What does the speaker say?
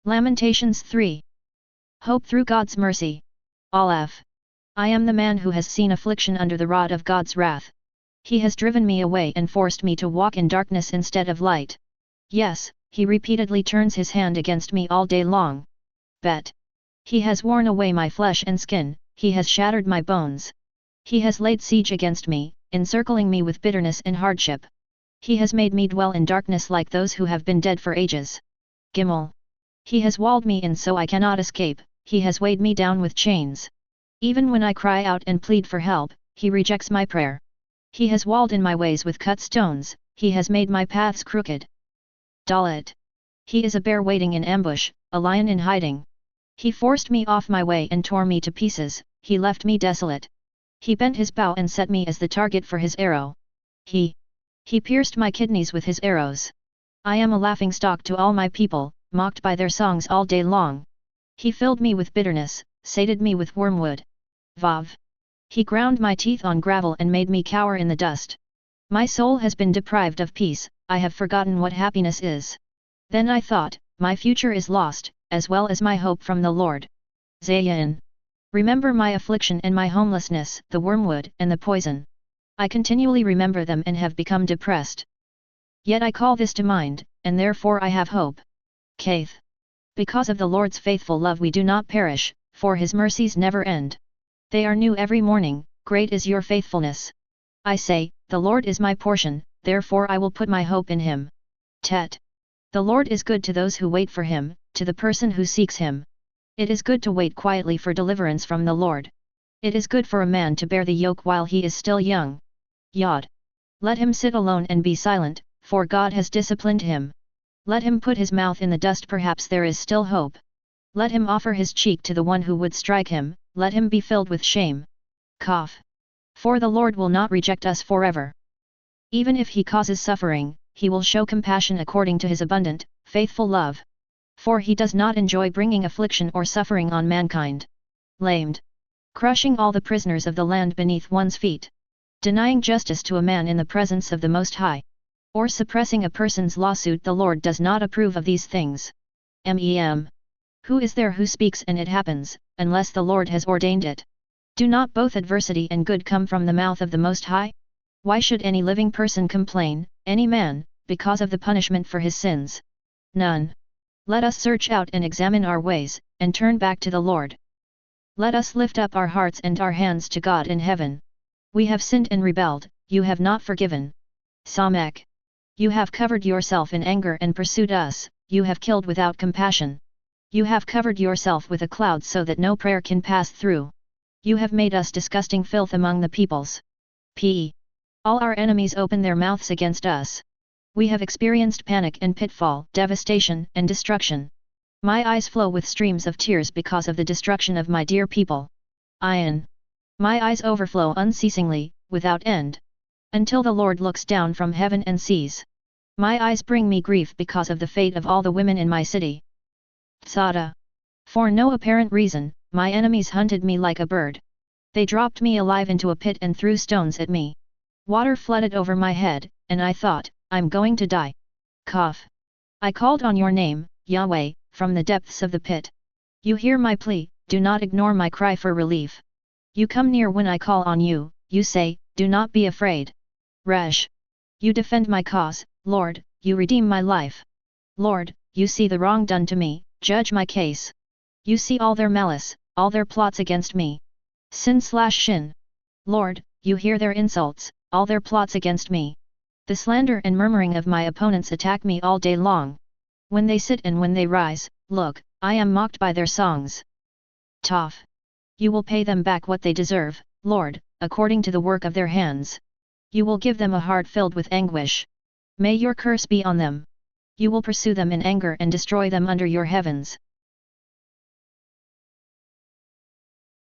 Lamentations 3. Hope through God's mercy. Aleph. I am the man who has seen affliction under the rod of God's wrath. He has driven me away and forced me to walk in darkness instead of light. Yes, he repeatedly turns his hand against me all day long. Bet. He has worn away my flesh and skin, he has shattered my bones. He has laid siege against me, encircling me with bitterness and hardship. He has made me dwell in darkness like those who have been dead for ages. Gimel. He has walled me in so I cannot escape, he has weighed me down with chains. Even when I cry out and plead for help, he rejects my prayer. He has walled in my ways with cut stones, he has made my paths crooked. Dalet. He is a bear waiting in ambush, a lion in hiding. He forced me off my way and tore me to pieces, he left me desolate. He bent his bow and set me as the target for his arrow. He pierced my kidneys with his arrows. I am a laughingstock to all my people, mocked by their songs all day long. He filled me with bitterness, sated me with wormwood. Vav. He ground my teeth on gravel and made me cower in the dust. My soul has been deprived of peace, I have forgotten what happiness is. Then I thought, my future is lost, as well as my hope from the Lord. Zayin. Remember my affliction and my homelessness, the wormwood and the poison. I continually remember them and have become depressed. Yet I call this to mind, and therefore I have hope. Kaith. Because of the Lord's faithful love we do not perish, for his mercies never end. They are new every morning, great is your faithfulness. I say, the Lord is my portion, therefore I will put my hope in him. Tet. The Lord is good to those who wait for him, to the person who seeks him. It is good to wait quietly for deliverance from the Lord. It is good for a man to bear the yoke while he is still young. Yod. Let him sit alone and be silent, for God has disciplined him. Let him put his mouth in the dust, perhaps there is still hope. Let him offer his cheek to the one who would strike him, let him be filled with shame. Kaf. For the Lord will not reject us forever. Even if he causes suffering, he will show compassion according to his abundant, faithful love. For he does not enjoy bringing affliction or suffering on mankind. Lamed. Crushing all the prisoners of the land beneath one's feet. Denying justice to a man in the presence of the Most High. Or suppressing a person's lawsuit, the Lord does not approve of these things. Mem. Who is there who speaks and it happens, unless the Lord has ordained it? Do not both adversity and good come from the mouth of the Most High? Why should any living person complain, any man, because of the punishment for his sins? None. Let us search out and examine our ways, and turn back to the Lord. Let us lift up our hearts and our hands to God in heaven. We have sinned and rebelled, you have not forgiven. Samek. You have covered yourself in anger and pursued us, you have killed without compassion. You have covered yourself with a cloud so that no prayer can pass through. You have made us disgusting filth among the peoples. P. All our enemies open their mouths against us. We have experienced panic and pitfall, devastation and destruction. My eyes flow with streams of tears because of the destruction of my dear people. Ayin. My eyes overflow unceasingly, without end. Until the Lord looks down from heaven and sees. My eyes bring me grief because of the fate of all the women in my city. Tsada. For no apparent reason, my enemies hunted me like a bird. They dropped me alive into a pit and threw stones at me. Water flooded over my head, and I thought, I'm going to die. Cough. I called on your name, Yahweh, from the depths of the pit. You hear my plea, do not ignore my cry for relief. You come near when I call on you, you say, do not be afraid. Resh. You defend my cause, Lord, you redeem my life. Lord, you see the wrong done to me, judge my case. You see all their malice, all their plots against me. Sin/Shin. Lord, you hear their insults, all their plots against me. The slander and murmuring of my opponents attack me all day long. When they sit and when they rise, look, I am mocked by their songs. Toph. You will pay them back what they deserve, Lord, according to the work of their hands. You will give them a heart filled with anguish. May your curse be on them. You will pursue them in anger and destroy them under your heavens.